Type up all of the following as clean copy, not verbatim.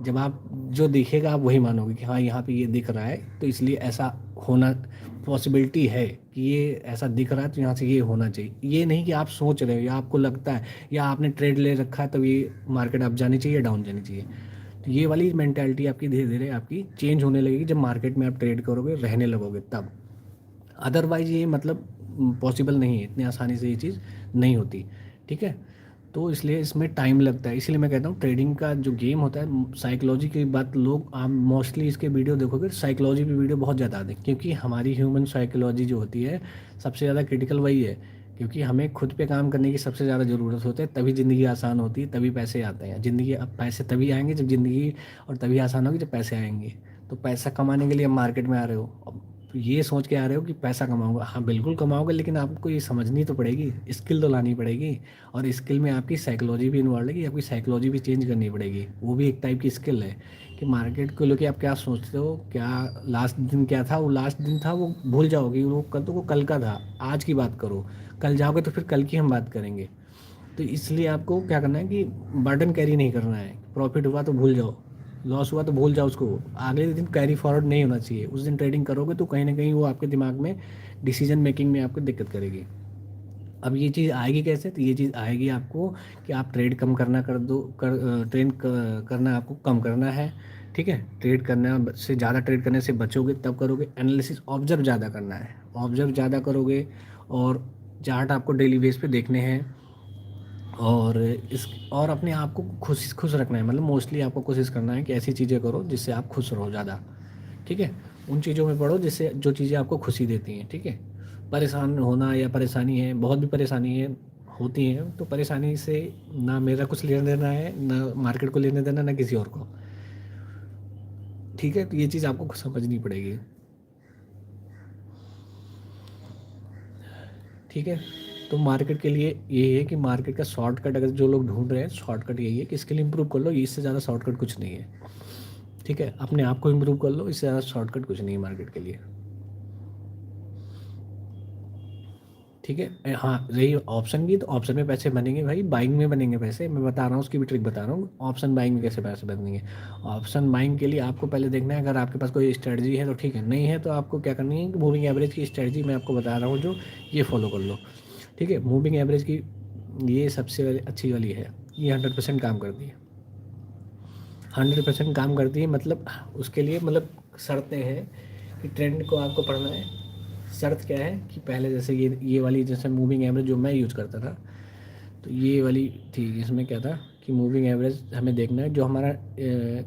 जब आप जो दिखेगा आप वही मानोगे कि हाँ यहाँ पे ये दिख रहा है तो इसलिए ऐसा होना पॉसिबिलिटी है कि ये ऐसा दिख रहा है तो यहाँ से ये होना चाहिए। ये नहीं कि आप सोच रहे हो या आपको लगता है या आपने ट्रेड ले रखा है तो ये मार्केट अप जानी चाहिए या डाउन जानी चाहिए। तो ये वाली मेंटालिटी आपकी धीरे धीरे आपकी चेंज होने लगेगी जब मार्केट में आप ट्रेड करोगे, रहने लगोगे तब। अदरवाइज ये मतलब पॉसिबल नहीं है, इतनी आसानी से ये चीज़ नहीं होती। ठीक है, तो इसलिए इसमें टाइम लगता है। इसीलिए मैं कहता हूँ ट्रेडिंग का जो गेम होता है, साइकोलॉजी की बात लोग आप मोस्टली इसके वीडियो देखोगे साइकोलॉजी पे वीडियो बहुत ज़्यादा आते हैं, क्योंकि हमारी ह्यूमन साइकोलॉजी जो होती है सबसे ज़्यादा क्रिटिकल वही है। क्योंकि हमें खुद पे काम करने की सबसे ज़्यादा ज़रूरत होती है, तभी ज़िंदगी आसान होती है, तभी पैसे आते हैं। ज़िंदगी अब पैसे तभी आएंगे जब ज़िंदगी, और तभी आसान होगी जब पैसे आएंगे। तो पैसा कमाने के लिए आप मार्केट में आ रहे हो, अब ये सोच के आ रहे हो कि पैसा कमाऊंगा, हाँ बिल्कुल कमाओगे, लेकिन आपको ये समझनी तो पड़ेगी, स्किल तो लानी पड़ेगी। और स्किल में आपकी साइकोलॉजी भी इन्वॉल्व है कि आपकी साइकोलॉजी भी चेंज करनी पड़ेगी, वो भी एक टाइप की स्किल है। कि मार्केट को लेके आप क्या सोचते हो, क्या लास्ट दिन क्या था, वो लास्ट दिन था वो भूल जाओगे, वो कल तो वो कल का था, आज की बात करो। कल जाओगे तो फिर कल की हम बात करेंगे। तो इसलिए आपको क्या करना है कि बर्डन कैरी नहीं करना है। प्रॉफिट हुआ तो भूल जाओ, लॉस हुआ तो भूल जाओ उसको, अगले दिन कैरी फॉरवर्ड नहीं होना चाहिए। उस दिन ट्रेडिंग करोगे तो कहीं ना कहीं वो आपके दिमाग में डिसीजन मेकिंग में आपको दिक्कत करेगी। अब ये चीज़ आएगी कैसे, तो ये चीज़ आएगी आपको कि आप ट्रेड कम करना कर दो, करना आपको कम करना है। ठीक है, ट्रेड करना से ज़्यादा, ट्रेड करने से बचोगे तब करोगे। एनालिसिस ऑब्जर्व ज़्यादा करना है, ऑब्जर्व ज़्यादा करोगे। और चार्ट आपको डेली बेस पे देखने हैं। और इस और अपने आप को खुश खुश रखना है, मतलब मोस्टली आपको कोशिश करना है कि ऐसी चीज़ें करो जिससे आप खुश रहो ज़्यादा। ठीक है, उन चीज़ों में पढ़ो जिससे, जो चीज़ें आपको खुशी देती हैं। ठीक है, परेशान होना या परेशानी है, बहुत भी परेशानी है होती हैं, तो परेशानी से ना मेरा कुछ लेना देना है, ना मार्केट को लेने देना, ना किसी और को। ठीक है, तो ये चीज़ आपको समझनी पड़ेगी। ठीक है, तो मार्केट के लिए यही है कि मार्केट का शॉर्टकट, अगर जो लोग ढूंढ रहे हैं शॉर्टकट यही है कि स्किल इंप्रूव कर लो, इससे ज़्यादा शॉर्टकट कुछ नहीं है। ठीक है, अपने आप को इम्प्रूव कर लो, इससे ज़्यादा शॉर्टकट कुछ नहीं है मार्केट के लिए। ठीक है, हाँ रही ऑप्शन की, तो ऑप्शन में पैसे बनेंगे भाई, बाइंग में बनेंगे पैसे। मैं बता रहा हूँ उसकी भी ट्रिक बता रहा हूँ, ऑप्शन बाइंग में कैसे पैसे बनेंगे। ऑप्शन बाइंग के लिए आपको पहले देखना है, अगर आपके पास कोई स्ट्रेटजी है तो ठीक है, नहीं है तो आपको क्या करनी है, मूविंग एवरेज की स्ट्रेटजी मैं आपको बता रहा हूँ जो, ये फॉलो कर लो। ठीक है, मूविंग एवरेज की ये सबसे अच्छी वाली है, ये 100% काम करती है। 100% काम करती है, मतलब उसके लिए मतलब शर्तें हैं कि ट्रेंड को आपको पढ़ना है। शर्त क्या है कि पहले जैसे ये वाली जैसे मूविंग एवरेज जो मैं यूज़ करता था, तो ये वाली थी, इसमें क्या था कि मूविंग एवरेज हमें देखना है जो हमारा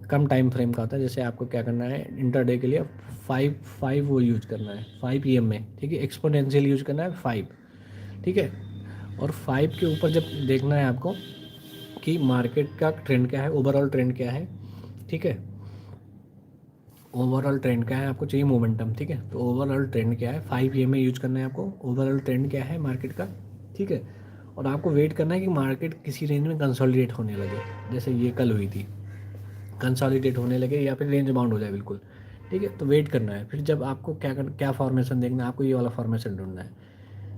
कम टाइम फ्रेम का होता है। जैसे आपको क्या करना है इंटरडे के लिए, फाइव फाइव वो यूज़ करना है 5 PM में। ठीक है, एक्सपोनेंशियल यूज़ करना है 5। ठीक है, और 5 के ऊपर जब देखना है आपको कि मार्केट का ट्रेंड क्या है, ओवरऑल ट्रेंड क्या है। ठीक है, ओवरऑल ट्रेंड क्या है, आपको चाहिए मोमेंटम। ठीक है, तो ओवरऑल ट्रेंड क्या है, 5 AM में यूज करना है आपको, ओवरऑल ट्रेंड क्या है मार्केट का। ठीक है, और आपको वेट करना है कि मार्केट किसी रेंज में कंसोलिडेट होने लगे, जैसे ये कल हुई थी, कंसोलिडेट होने लगे या फिर रेंज बाउंड हो जाए बिल्कुल। ठीक है, तो वेट करना है। फिर जब आपको क्या फॉर्मेशन देखना है, आपको ये वाला फॉर्मेशन ढूंढना है,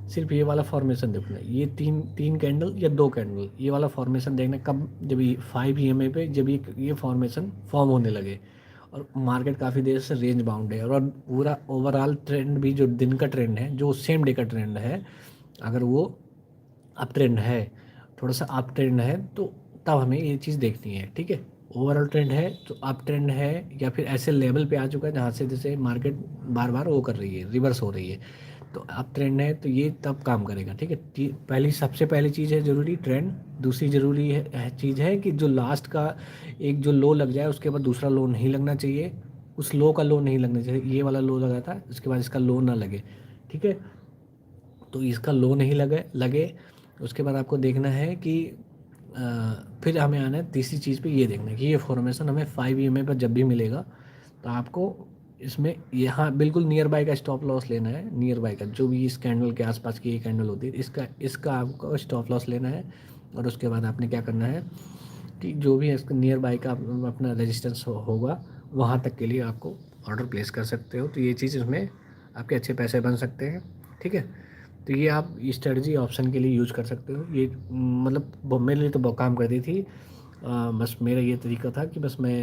सिर्फ ये वाला फॉर्मेशन देखना है, ये तीन तीन कैंडल या दो कैंडल, ये वाला फॉर्मेशन देखना है कब, जब ये 5 EMA पे जब ये फॉर्मेशन फॉर्म होने लगे और मार्केट काफ़ी देर से रेंज बाउंड है, और पूरा ओवरऑल ट्रेंड भी जो दिन का ट्रेंड है, जो सेम डे का ट्रेंड है, अगर वो अप ट्रेंड है, थोड़ा सा अप ट्रेंड है, तो तब हमें ये चीज़ देखनी है। ठीक है, ओवरऑल ट्रेंड है तो अप ट्रेंड है, या फिर ऐसे लेवल पे आ चुका है जहाँ से जैसे मार्केट बार बार वो कर रही है, रिवर्स हो रही है, तो अप ट्रेंड है तो ये तब काम करेगा। ठीक है, पहली सबसे पहली चीज़ है ज़रूरी ट्रेंड। दूसरी ज़रूरी चीज़ है कि जो लास्ट का एक जो लो लग जाए उसके बाद दूसरा लो नहीं लगना चाहिए, उस लो का लो नहीं लगना चाहिए। ये वाला लो लगा था, उसके बाद इसका लो ना लगे। ठीक है, तो इसका लो नहीं लगे लगे। उसके बाद आपको देखना है कि फिर हमें आना है तीसरी चीज़ पे, ये देखना है कि ये फॉर्मेशन हमें 5 EMA पर जब भी मिलेगा तो आपको इसमें यहाँ बिल्कुल नियर बाय का स्टॉप लॉस लेना है। नियर बाय का जो भी इस कैंडल के आसपास की ये कैंडल होती है, इसका इसका आपको स्टॉप लॉस लेना है। और उसके बाद आपने क्या करना है कि जो भी इसका नियर बाय का अपना रेजिस्टेंस होगा वहाँ तक के लिए आपको ऑर्डर प्लेस कर सकते हो। तो ये चीज़ इसमें आपके अच्छे पैसे बन सकते हैं। ठीक है, तो ये आप स्ट्रेटजी ऑप्शन के लिए यूज़ कर सकते हो। ये मतलब मेरे लिए तो बहुत काम करती थी। बस मेरा ये तरीका था कि बस मैं